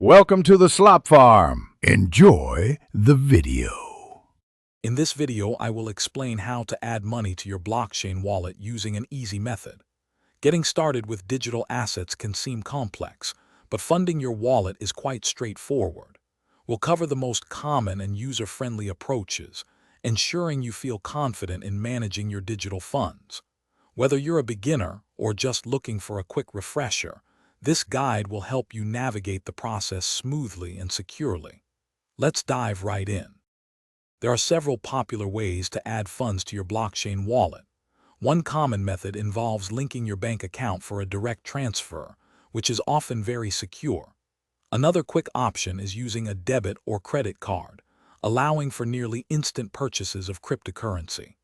Welcome to the Slop Farm. Enjoy the video. In this video, I will explain how to add money to your blockchain wallet using an easy method. Getting started with digital assets can seem complex, but funding your wallet is quite straightforward. We'll cover the most common and user-friendly approaches, ensuring you feel confident in managing your digital funds. Whether you're a beginner or just looking for a quick refresher, this guide will help you navigate the process smoothly and securely. Let's dive right in. There are several popular ways to add funds to your blockchain wallet. One common method involves linking your bank account for a direct transfer, which is often very secure. Another quick option is using a debit or credit card, allowing for nearly instant purchases of cryptocurrency.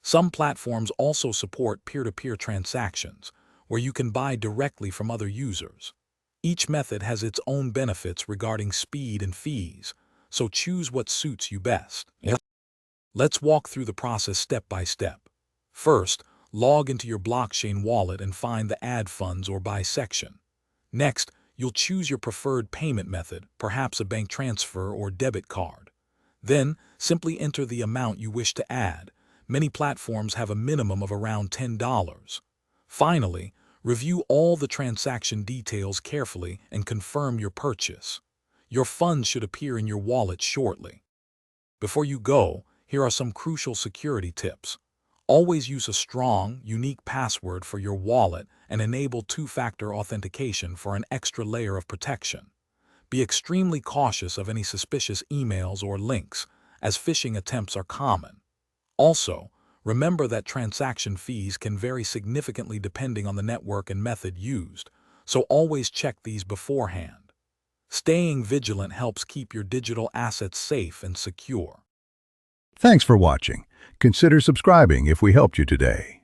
Some platforms also support peer-to-peer transactions, where you can buy directly from other users. Each method has its own benefits regarding speed and fees, so choose what suits you best. Let's walk through the process step by step. First, log into your blockchain wallet and find the Add Funds or Buy section. Next, you'll choose your preferred payment method, perhaps a bank transfer or debit card. Then, simply enter the amount you wish to add. Many platforms have a minimum of around $10. Finally, review all the transaction details carefully and confirm your purchase. Your funds should appear in your wallet shortly. Before you go, here are some crucial security tips. Always use a strong, unique password for your wallet and enable two-factor authentication for an extra layer of protection. Be extremely cautious of any suspicious emails or links, as phishing attempts are common. Also, remember that transaction fees can vary significantly depending on the network and method used, so always check these beforehand. Staying vigilant helps keep your digital assets safe and secure. Thanks for watching. Consider subscribing if we helped you today.